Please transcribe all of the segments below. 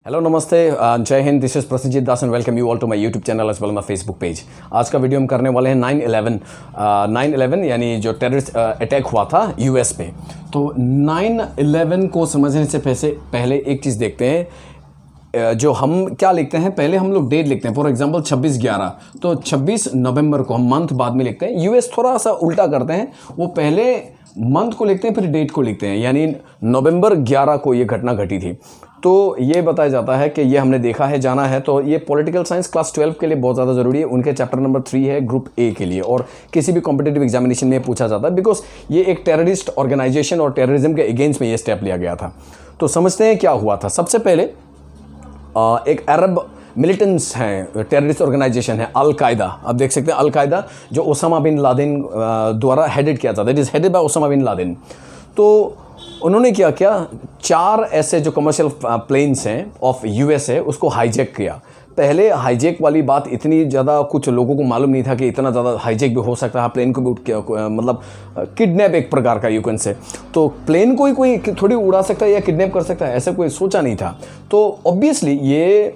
Hello नमस्ते जय Hind. This is Prasiddh Das and welcome you all to my YouTube channel as well my Facebook page. आज का video हम करने वाले हैं 9/11 यानी जो टेररिस्ट अटैक हुआ था यूएस पे। तो 9/11 को समझने से पहले एक चीज़ देखते हैं। जो हम क्या लिखते हैं, पहले हम लोग डेट लिखते हैं। फॉर एग्जांपल 26/11, तो 26 नवंबर को हम मंथ बाद में लिखते हैं। यूएस थोड़ा सा उल्टा करते हैं, वो पहले मंथ को लिखते हैं फिर डेट को लिखते हैं, यानी नवंबर 11 को ये घटना घटी थी। तो ये बताया जाता है कि ये हमने देखा है, जाना है। तो ये पॉलिटिकल साइंस क्लास 12 के लिए बहुत ज़्यादा ज़रूरी है। उनके चैप्टर नंबर 3 है ग्रुप ए के लिए, और किसी भी कॉम्पिटिटिव एग्जामिनेशन में पूछा जाता है, बिकॉज ये एक टेररिस्ट ऑर्गेनाइजेशन और टेररिज्म के अगेंस्ट में ये स्टेप लिया गया था। तो समझते हैं क्या हुआ था। सबसे पहले एक अरब मिलिटेंट्स हैं, टेररिस्ट ऑर्गेनाइजेशन है अल-कायदा। आप देख सकते हैं अल-कायदा जो ओसामा बिन लादेन द्वारा हेडेड किया जाता है, it is headed by Osama bin Laden. तो उन्होंने क्या किया, 4 ऐसे जो कमर्शियल प्लेन्स हैं ऑफ यूएसए उसको हाईजैक किया। पहले हाईजैक वाली बात इतनी ज़्यादा कुछ लोगों को मालूम नहीं था कि इतना ज़्यादा हाईजैक भी हो सकता है, प्लेन को भी उठ के मतलब किडनैप एक प्रकार का यू कैन से। तो प्लेन को ही कोई थोड़ी उड़ा सकता है या किडनैप कर सकता है, ऐसा कोई सोचा नहीं था। तो ऑब्वियसली ये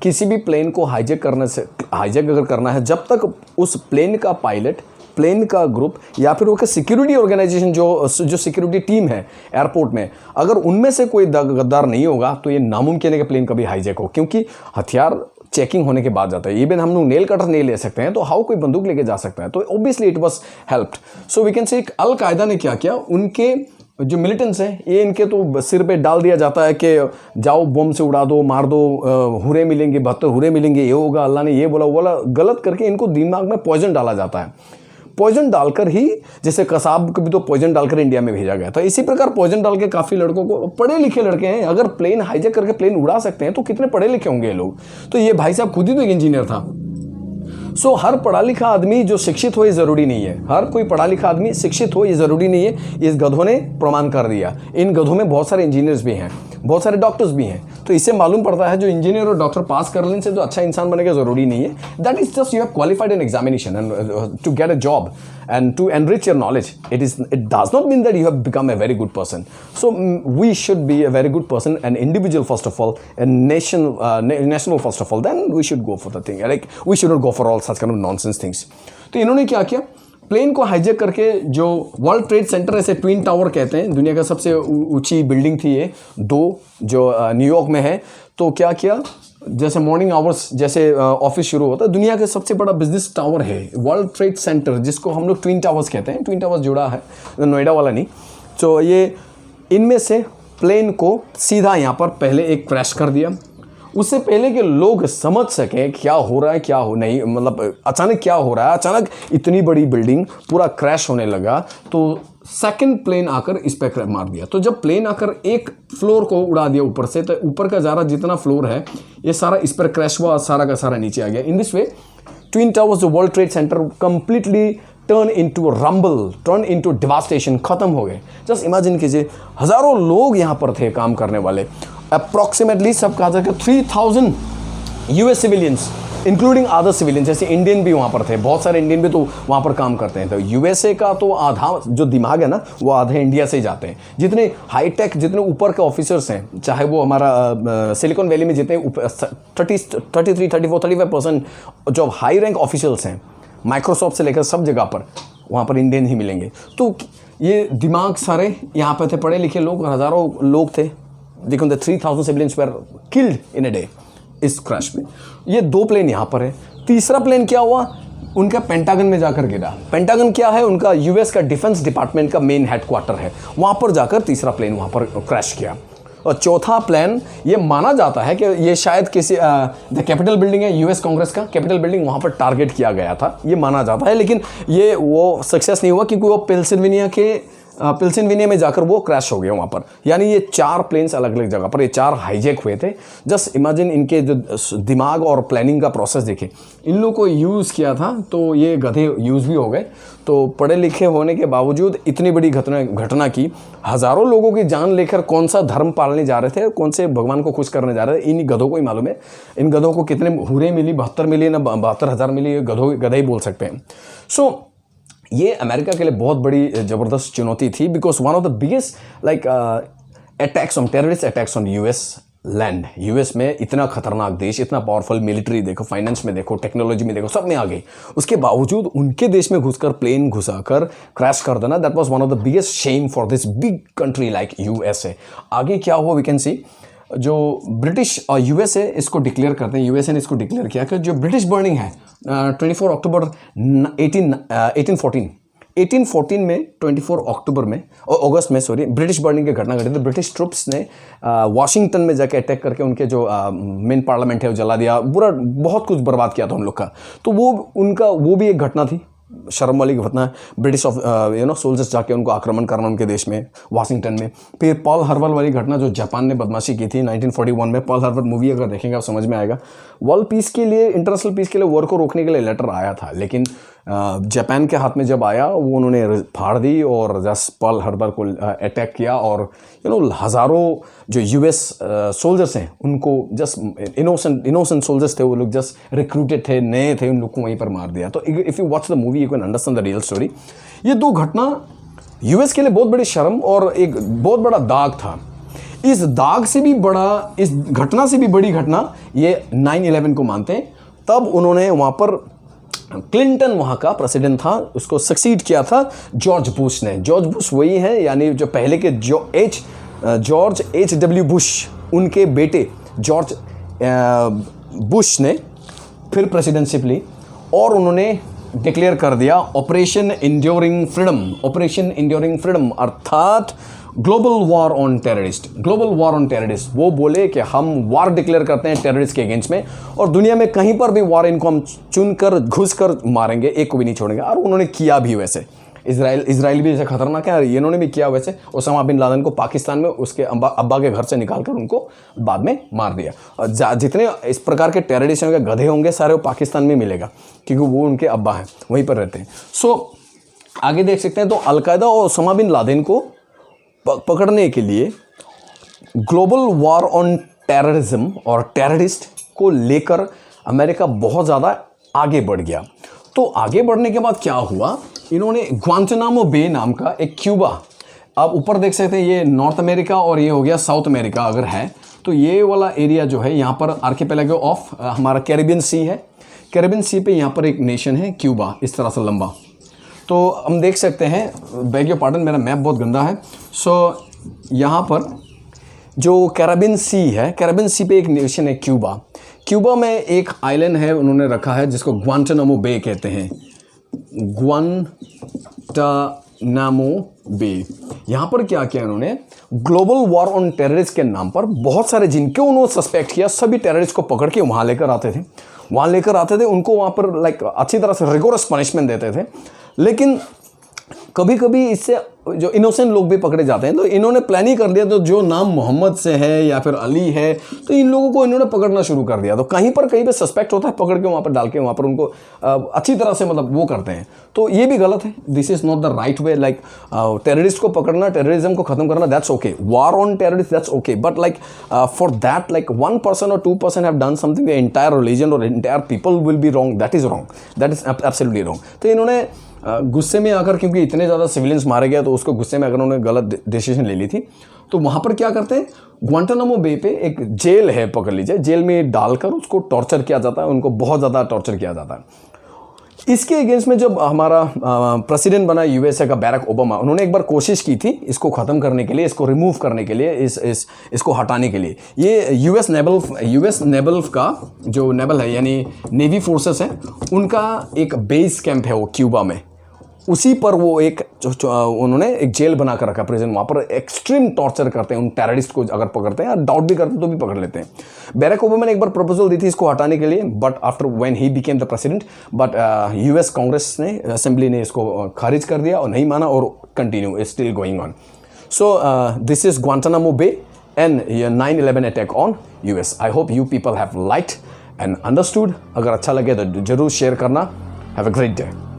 किसी भी प्लेन को हाईजैक अगर करना है, जब तक उस प्लेन का पायलट, प्लेन का ग्रुप या फिर वो सिक्योरिटी ऑर्गेनाइजेशन जो सिक्योरिटी टीम है एयरपोर्ट में, अगर उनमें से कोई गद्दार नहीं होगा तो ये नामुमकिन है कि प्लेन कभी हाईजैक हो, क्योंकि हथियार चेकिंग होने के बाद जाता है। इवन हम लोग नेल कटर नहीं ले सकते हैं, तो हाउ कोई बंदूक लेके जा सकता है। तो obviously it was helped. So we can say al Qaeda ने क्या किया, उनके जो मिलिटेंट्स हैं ये इनके तो सिर पे डाल दिया जाता है कि जाओ बम से उड़ा दो, मार दो, हुरे मिलेंगे, 72 हुरे मिलेंगे, ये होगा, अल्लाह ने ये बोला वो बोला, गलत करके इनको दिमाग में पॉइजन डाला जाता है। पॉइजन डालकर ही, जैसे कसाब को भी तो पॉइजन डालकर इंडिया में भेजा गया था, इसी प्रकार पॉइजन डाल के काफ़ी लड़कों को, पढ़े लिखे लड़के हैं, अगर प्लेन हाईजैक करके प्लेन उड़ा सकते हैं तो कितने पढ़े लिखे होंगे ये लोग। तो ये भाई साहब खुद ही तो एक इंजीनियर था। सो हर पढ़ा लिखा आदमी जो शिक्षित हो ये ज़रूरी नहीं है, हर कोई पढ़ा लिखा आदमी शिक्षित हो ये ज़रूरी नहीं है। इस गधों ने प्रमाण कर दिया। इन गधों में बहुत सारे इंजीनियर्स भी हैं, बहुत सारे डॉक्टर्स भी हैं। तो इससे मालूम पड़ता है जो इंजीनियर और डॉक्टर पास कर लेने से जो अच्छा इंसान बनेगा ज़रूरी नहीं है। That is just you have qualified in examination and to get a job and to enrich your knowledge. It does not mean that you have become a very good person. So we should be a very good person, an individual first of all, a national first of all. Then we should go for the thing. Like we should not go for all such kind of nonsense things. तो इन्होंने क्या किया, plane को hijack करके, जो World Trade centre ऐसे twin tower कहते हैं, दुनिया का सबसे ऊंची बिल्डिंग थी ये, 2 जो न्यूयॉर्क में है। तो क्या किया, जैसे मॉर्निंग आवर्स जैसे ऑफिस शुरू होता है, दुनिया का सबसे बड़ा बिजनेस टावर है वर्ल्ड ट्रेड सेंटर, जिसको हम लोग ट्विन टावर्स कहते हैं। ट्विन टावर्स जुड़ा है, नोएडा वाला नहीं। तो ये इनमें से प्लेन को सीधा यहाँ पर पहले एक क्रैश कर दिया। उससे पहले कि लोग समझ सकें क्या हो रहा है, क्या हो नहीं, मतलब अचानक क्या हो रहा है, अचानक इतनी बड़ी बिल्डिंग पूरा क्रैश होने लगा, तो सेकंड प्लेन आकर इस पर मार दिया। तो जब प्लेन आकर एक फ्लोर को उड़ा दिया ऊपर से, तो ऊपर का ज़्यादा जितना फ्लोर है ये सारा इस पर क्रैश हुआ, सारा का सारा नीचे आ गया। In this way twin towers जो World Trade Center completely turn into rumble, turn into devastation, खत्म हो गए। जस्ट इमेजिन कीजिए, हज़ारों लोग यहाँ पर थे काम करने वाले, अप्रॉक्सीमेटली सब कहा जाए 3000 US civilians including other civilians, जैसे इंडियन भी वहाँ पर थे, बहुत सारे इंडियन भी तो वहाँ पर काम करते हैं। तो यूएसए का तो आधा जो दिमाग है ना, वो आधे इंडिया से ही जाते हैं। जितने हाईटेक, जितने ऊपर के ऑफिसर्स हैं, चाहे वो हमारा सिलिकॉन वैली में जितने 35% जो हाई रैंक ऑफिशियल्स हैं, माइक्रोसॉफ्ट से लेकर सब जगह पर, वहाँ पर इंडियन ही मिलेंगे। तो ये दिमाग सारे यहाँ पर थे, पढ़े लिखे लोग, हज़ारों लोग थे। देखो 3000 civilians were killed in a day इस क्रैश में। ये 2 प्लेन यहाँ पर है। तीसरा प्लेन क्या हुआ, उनका पेंटागन में जाकर गिरा। पेंटागन क्या है, उनका यूएस का डिफेंस डिपार्टमेंट का मेन हेडक्वार्टर है, वहाँ पर जाकर तीसरा प्लेन वहाँ पर क्रैश किया। और चौथा प्लेन, ये माना जाता है कि ये शायद किसी द कैपिटल बिल्डिंग है यूएस कांग्रेस का कैपिटल बिल्डिंग, वहाँ पर टारगेट किया गया था, ये माना जाता है। लेकिन ये वो सक्सेस नहीं हुआ, क्योंकि वो पेंसिल्वेनिया में जाकर वो क्रैश हो गया वहाँ पर। यानी ये 4 प्लेन्स अलग अलग जगह पर, ये 4 हाईजैक हुए थे। जस्ट इमेजिन इनके जो दिमाग और प्लानिंग का प्रोसेस देखें। इन लोगों को यूज़ किया था तो ये गधे यूज़ भी हो गए। तो पढ़े लिखे होने के बावजूद इतनी बड़ी घटना की, हज़ारों लोगों की जान लेकर कौन सा धर्म पालने जा रहे थे, कौन से भगवान को खुश करने जा रहे थे, इन गधों को ही मालूम है। इन गधों को कितने हुरे मिली, 72 मिली ना 72,000 मिली, गधे ही बोल सकते हैं। सो ये अमेरिका के लिए बहुत बड़ी ज़बरदस्त चुनौती थी, because one of the biggest like attacks on terrorist attacks on US land. US में इतना खतरनाक देश, इतना पावरफुल मिलिट्री देखो, फाइनेंस में देखो, टेक्नोलॉजी में देखो, सब में आ गई। उसके बावजूद उनके देश में घुसकर प्लेन घुसाकर क्रैश कर देना, that was one of the biggest Shem for this big country like USA. आगे क्या हुआ वी कैन सी, जो ब्रिटिश और यूएसए इसको डिक्लेयर करते हैं, यूएसए ने इसको डिक्लेयर किया कि जो ब्रिटिश बर्निंग है 24 अक्टूबर 1814 में 24 अक्टूबर में और अगस्त में सॉरी ब्रिटिश बर्निंग की घटना घटी। तो ब्रिटिश ट्रुप्स ने वाशिंगटन में जाके अटैक करके उनके जो मेन पार्लियामेंट है वो जला दिया, बुरा बहुत कुछ बर्बाद किया था उन लोग का। तो वो भी एक घटना थी, शर्म वाली घटना है। ब्रिटिश ऑफ सोल्जर्स जाके उनको आक्रमण करना उनके देश में, वाशिंगटन में। फिर पर्ल हार्बर वाली घटना जो जापान ने बदमाशी की थी 1941 में। पर्ल हार्बर मूवी अगर देखेंगे आप समझ में आएगा। वर्ल्ड पीस के लिए, इंटरनेशनल पीस के लिए वॉर को रोकने के लिए लेटर आया था, लेकिन जापान के हाथ में जब आया वो उन्होंने फाड़ दी और जस्ट पर्ल हार्बर को अटैक किया। और हज़ारों जो यूएस सोल्जर्स हैं उनको जस्ट इनोसेंट सोल्जर्स थे, वो लोग जस्ट रिक्रूटेड थे, नए थे, उन लोग को वहीं पर मार दिया। तो if you watch the movie you can understand the real story. ये दो घटना यूएस के लिए बहुत बड़ी शर्म और एक बहुत बड़ा दाग था। इस दाग से भी बड़ा, इस घटना से भी बड़ी घटना ये 9/11 को मानते हैं। तब उन्होंने वहाँ पर क्लिंटन वहाँ का प्रेसिडेंट था, उसको सक्सीड किया था जॉर्ज बुश ने। जॉर्ज बुश वही है यानी जो पहले के जॉर्ज H.W. बुश, उनके बेटे जॉर्ज बुश ने फिर प्रेसिडेंटशिप ली और उन्होंने डिक्लेयर कर दिया ऑपरेशन इंड्योरिंग फ्रीडम, अर्थात ग्लोबल वॉर ऑन टेररिस्ट। वो बोले कि हम वार डिक्लेयर करते हैं टेररिस्ट के अगेंस्ट में और दुनिया में कहीं पर भी वार इनको हम चुनकर घुसकर मारेंगे, एक को भी नहीं छोड़ेंगे। और उन्होंने किया भी वैसे। इजराइल भी जैसे खतरनाक है, इन्होंने भी किया वैसे। ओसामा बिन लादेन को पाकिस्तान में उसके अब्बा के घर से निकालकर उनको बाद में मार दिया। और जितने इस प्रकार के टेररिस्ट होंगे, गधे होंगे, सारे वो पाकिस्तान में मिलेगा क्योंकि वो उनके अब्बा हैं, वहीं पर रहते हैं। सो आगे देख सकते हैं। तो अलकायदा और ओसामा बिन लादेन को पकड़ने के लिए ग्लोबल वॉर ऑन टेररिज्म और टेररिस्ट को लेकर अमेरिका बहुत ज़्यादा आगे बढ़ गया। तो आगे बढ़ने के बाद क्या हुआ, इन्होंने ग्वांटानामो बे नाम का एक क्यूबा, आप ऊपर देख सकते हैं, ये नॉर्थ अमेरिका और ये हो गया साउथ अमेरिका अगर है तो ये वाला एरिया जो है यहाँ पर आर्किपेलागो ऑफ हमारा कैरिबियन सी है। कैरिबियन सी पे यहाँ पर एक नेशन है क्यूबा, इस तरह से लंबा। तो हम देख सकते हैं, बेग योर पार्डन मेरा मैप बहुत गंदा है। सो यहाँ पर जो कैरिबियन सी है, कैरिबियन सी पे एक नेशन है क्यूबा। क्यूबा में एक आइलैंड है उन्होंने रखा है जिसको ग्वांटानामो बे कहते हैं, ग्वांटानामो बे। यहाँ पर क्या किया उन्होंने, ग्लोबल वॉर ऑन टेररिस्ट के नाम पर बहुत सारे जिनको उन्होंने सस्पेक्ट किया, सभी टेररिस्ट को पकड़ के वहाँ लेकर आते थे, उनको वहाँ पर अच्छी तरह से रिगोरस पनिशमेंट देते थे। लेकिन कभी कभी इससे जो इनोसेंट लोग भी पकड़े जाते हैं। तो इन्होंने प्लान ही कर लिया, तो जो नाम मोहम्मद से है या फिर अली है तो इन लोगों को इन्होंने पकड़ना शुरू कर दिया। तो कहीं पे सस्पेक्ट होता है, पकड़ के वहाँ पर डाल के वहाँ पर उनको अच्छी तरह से वो करते हैं। तो ये भी गलत है, this is not the right way. Terrorist को पकड़ना, टेररिज्म को खत्म करना, that's okay. War on terrorist that's okay, but for that 1% or 2% have done something, the entire religion और entire people will be wrong, that is wrong, that is absolutely wrong. तो इन्होंने गुस्से में आकर, क्योंकि इतने ज़्यादा सिविलियंस मारे गए, तो उसको गुस्से में अगर उन्होंने गलत डिसीजन ले ली थी। तो वहाँ पर क्या करते हैं, ग्वांटानामो बे पे एक जेल है, पकड़ लीजिए, जेल में डालकर उसको टॉर्चर किया जाता है, उनको बहुत ज़्यादा टॉर्चर किया जाता है। इसके अगेंस्ट में जब हमारा प्रेसिडेंट बना यूएसए का बैरक ओबामा, उन्होंने एक बार कोशिश की थी इसको ख़त्म करने के लिए, इसको रिमूव करने के लिए, इसको हटाने के लिए। ये यूएस नेवल का जो नेवल है यानी नेवी फोर्सेस है, उनका एक बेस कैंप है वो क्यूबा में, उसी पर वो उन्होंने एक जेल बना कर रखा प्रिजन। वहाँ पर एक्सट्रीम टॉर्चर करते हैं उन टेररिस्ट को, अगर पकड़ते हैं, डाउट भी करते हैं तो भी पकड़ लेते हैं। बैरक ओबामा ने एक बार प्रपोजल दी थी इसको हटाने के लिए, but after when he became the president, but US Congress ने, असेंबली ने इसको खारिज कर दिया और नहीं माना, और continue is still going on. So this is Guantanamo Bay and 9/11 attack on US. I hope you people have liked and understood. अगर अच्छा लगे तो जरूर शेयर करना। Have a great day.